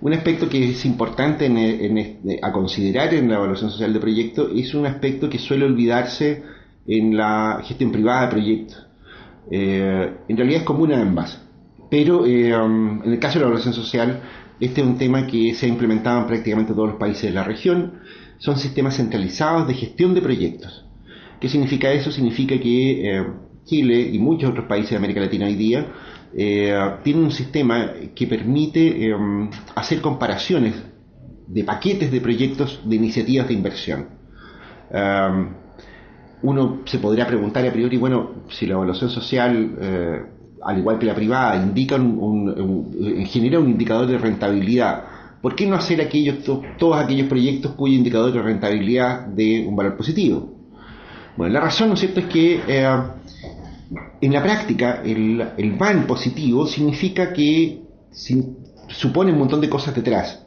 Un aspecto que es importante a considerar en la evaluación social de proyectos es un aspecto que suele olvidarse en la gestión privada de proyectos. En realidad es común a ambas, pero en el caso de la evaluación social, este es un tema que se ha implementado en prácticamente todos los países de la región. Son sistemas centralizados de gestión de proyectos. ¿Qué significa eso? Significa que Chile y muchos otros países de América Latina hoy día tienen un sistema que permite hacer comparaciones de paquetes de proyectos de iniciativas de inversión. Uno se podría preguntar a priori, bueno, si la evaluación social, al igual que la privada, genera un indicador de rentabilidad, ¿por qué no hacer todos aquellos proyectos cuyo indicador de rentabilidad de un valor positivo? Bueno, la razón, ¿no es cierto?, es que en la práctica el BAN positivo significa que supone un montón de cosas detrás.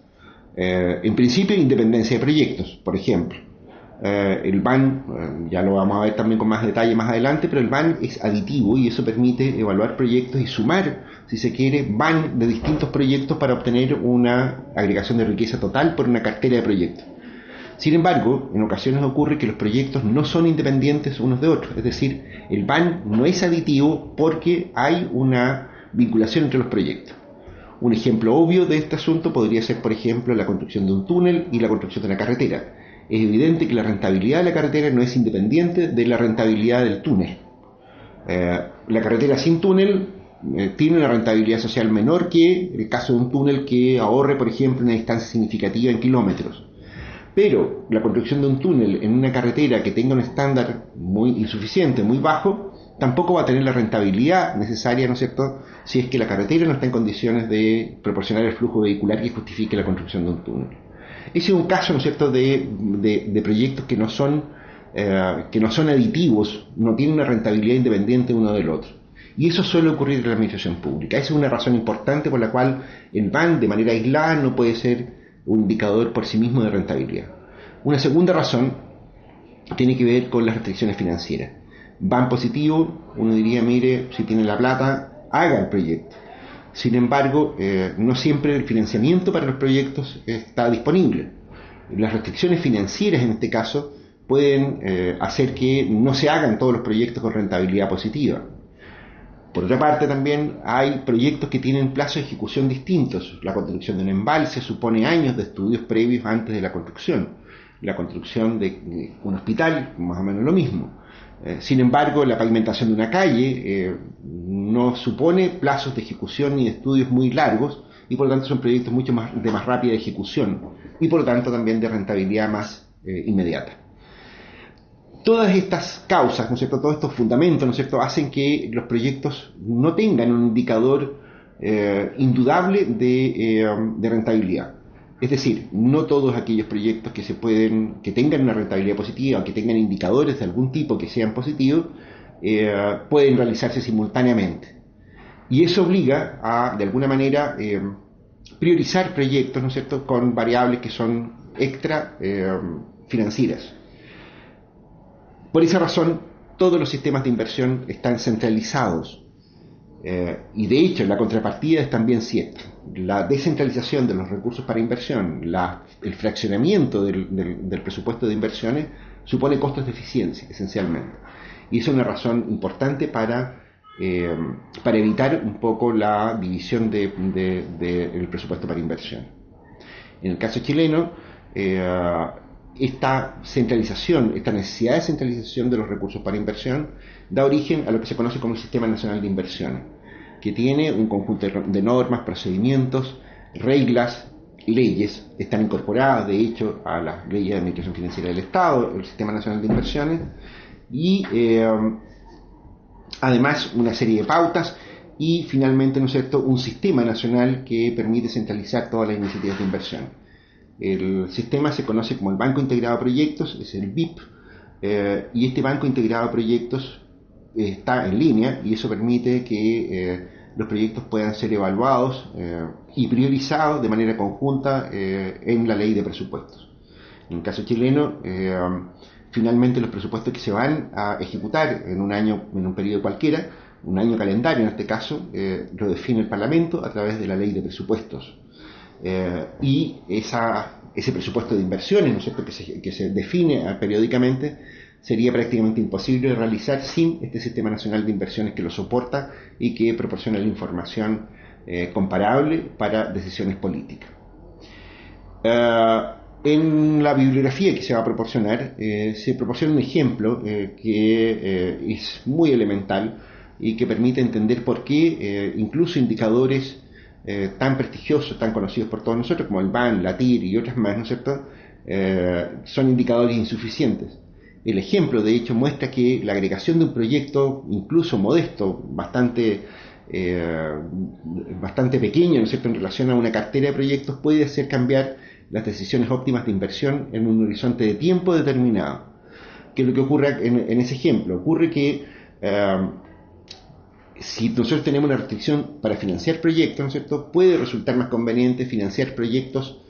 En principio, independencia de proyectos, por ejemplo. El BAN, ya lo vamos a ver también con más detalle más adelante, pero el BAN es aditivo y eso permite evaluar proyectos y sumar, si se quiere, BAN de distintos proyectos para obtener una agregación de riqueza total por una cartera de proyectos. Sin embargo, en ocasiones ocurre que los proyectos no son independientes unos de otros, es decir, el BAN no es aditivo porque hay una vinculación entre los proyectos. Un ejemplo obvio de este asunto podría ser, por ejemplo, la construcción de un túnel y la construcción de una carretera. Es evidente que la rentabilidad de la carretera no es independiente de la rentabilidad del túnel. La carretera sin túnel tiene una rentabilidad social menor que el caso de un túnel que ahorre, por ejemplo, una distancia significativa en kilómetros. Pero la construcción de un túnel en una carretera que tenga un estándar muy insuficiente, muy bajo, tampoco va a tener la rentabilidad necesaria, ¿no es cierto?, si es que la carretera no está en condiciones de proporcionar el flujo vehicular que justifique la construcción de un túnel. Ese es un caso, ¿no es cierto?, de proyectos que no son aditivos, no tienen una rentabilidad independiente uno del otro. Y eso suele ocurrir en la administración pública. Esa es una razón importante por la cual el BAN de manera aislada no puede ser un indicador por sí mismo de rentabilidad. Una segunda razón tiene que ver con las restricciones financieras. BAN positivo, uno diría, mire, si tiene la plata, haga el proyecto. Sin embargo, no siempre el financiamiento para los proyectos está disponible. Las restricciones financieras, en este caso, pueden hacer que no se hagan todos los proyectos con rentabilidad positiva. Por otra parte, también hay proyectos que tienen plazos de ejecución distintos. La construcción de un embalse supone años de estudios previos antes de la construcción. La construcción de un hospital, más o menos lo mismo. Sin embargo, la pavimentación de una calle no supone plazos de ejecución ni de estudios muy largos y por lo tanto son proyectos de más rápida ejecución y por lo tanto también de rentabilidad más inmediata. Todas estas causas, ¿no es cierto?, todos estos fundamentos, ¿no es cierto?, hacen que los proyectos no tengan un indicador indudable de rentabilidad. Es decir, no todos aquellos proyectos que tengan una rentabilidad positiva o que tengan indicadores de algún tipo que sean positivos pueden realizarse simultáneamente. Y eso obliga a, de alguna manera, priorizar proyectos, ¿no es cierto?, con variables que son extra financieras. Por esa razón, todos los sistemas de inversión están centralizados. Y de hecho, la contrapartida es también cierta. La descentralización de los recursos para inversión, el fraccionamiento del presupuesto de inversiones, supone costos de eficiencia, esencialmente. Y eso es una razón importante para evitar un poco la división del presupuesto para inversión. En el caso chileno, esta centralización, esta necesidad de centralización de los recursos para inversión da origen a lo que se conoce como el Sistema Nacional de Inversiones, que tiene un conjunto de normas, procedimientos, reglas, leyes, están incorporadas de hecho a las leyes de administración financiera del Estado, el Sistema Nacional de Inversiones, y además una serie de pautas y finalmente, ¿no es cierto?, un sistema nacional que permite centralizar todas las iniciativas de inversión. El sistema se conoce como el Banco Integrado de Proyectos, es el BIP, y este Banco Integrado de Proyectos está en línea y eso permite que los proyectos puedan ser evaluados y priorizados de manera conjunta en la ley de presupuestos. En el caso chileno, finalmente los presupuestos que se van a ejecutar en un año, en un periodo cualquiera, un año calendario en este caso, lo define el Parlamento a través de la ley de presupuestos. y ese presupuesto de inversiones, ¿no es cierto?, que se define periódicamente, sería prácticamente imposible de realizar sin este Sistema Nacional de Inversiones que lo soporta y que proporciona la información comparable para decisiones políticas. En la bibliografía que se va a proporcionar, se proporciona un ejemplo que es muy elemental y que permite entender por qué incluso indicadores tan prestigiosos, tan conocidos por todos nosotros, como el BAN, la TIR y otras más, ¿no es cierto?, son indicadores insuficientes. El ejemplo, de hecho, muestra que la agregación de un proyecto, incluso modesto, bastante pequeño, ¿no es cierto?, en relación a una cartera de proyectos, puede hacer cambiar las decisiones óptimas de inversión en un horizonte de tiempo determinado. ¿Qué es lo que ocurre en ese ejemplo? Ocurre que si nosotros tenemos una restricción para financiar proyectos, ¿no es cierto?, puede resultar más conveniente financiar proyectos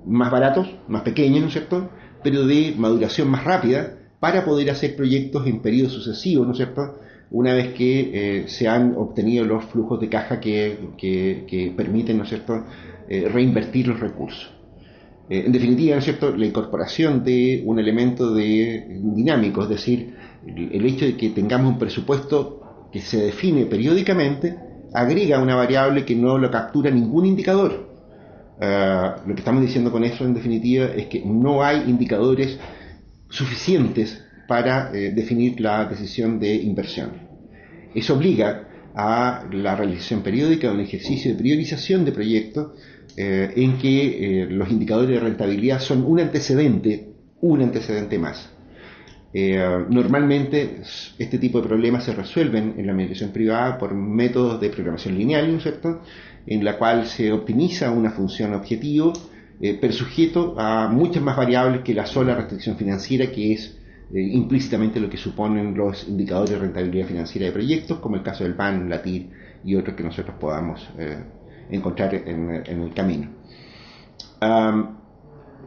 más baratos, más pequeños, ¿no es cierto?, pero de maduración más rápida, para poder hacer proyectos en periodos sucesivos, ¿no es cierto?, una vez que se han obtenido los flujos de caja que permiten, ¿no es cierto?, reinvertir los recursos. En definitiva, ¿no es cierto?, la incorporación de un elemento dinámico, es decir, el hecho de que tengamos un presupuesto que se define periódicamente, agrega una variable que no lo captura ningún indicador. Lo que estamos diciendo con eso, en definitiva, es que no hay indicadores suficientes para definir la decisión de inversión. Eso obliga a la realización periódica de un ejercicio de priorización de proyectos en que los indicadores de rentabilidad son un antecedente más. Normalmente este tipo de problemas se resuelven en la administración privada por métodos de programación lineal, ¿no es cierto?, en la cual se optimiza una función objetivo, pero sujeto a muchas más variables que la sola restricción financiera, que es implícitamente lo que suponen los indicadores de rentabilidad financiera de proyectos, como el caso del BAN, la TIR y otros que nosotros podamos encontrar en el camino.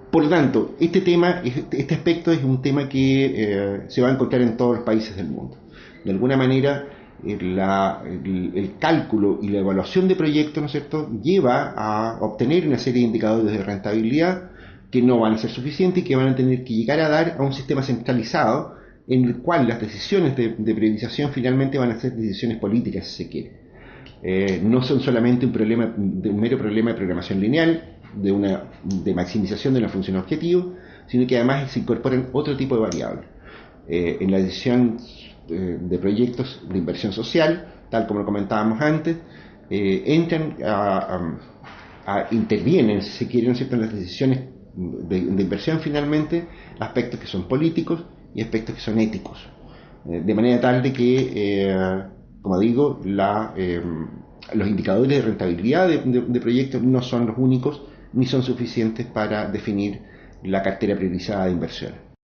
Por lo tanto, este aspecto es un tema que se va a encontrar en todos los países del mundo. De alguna manera, el cálculo y la evaluación de proyectos, ¿no es cierto?, lleva a obtener una serie de indicadores de rentabilidad que no van a ser suficientes y que van a tener que llegar a dar a un sistema centralizado en el cual las decisiones de priorización finalmente van a ser decisiones políticas, si se quiere. No son solamente un mero problema de programación lineal, de maximización de la función objetivo, sino que además se incorporan otro tipo de variables. En la decisión de proyectos de inversión social, tal como lo comentábamos antes, intervienen, si se quiere, ¿no es cierto?, en las decisiones de inversión finalmente, aspectos que son políticos y aspectos que son éticos. De manera tal de que, como digo, los indicadores de rentabilidad de proyectos no son los únicos ni son suficientes para definir la cartera priorizada de inversión.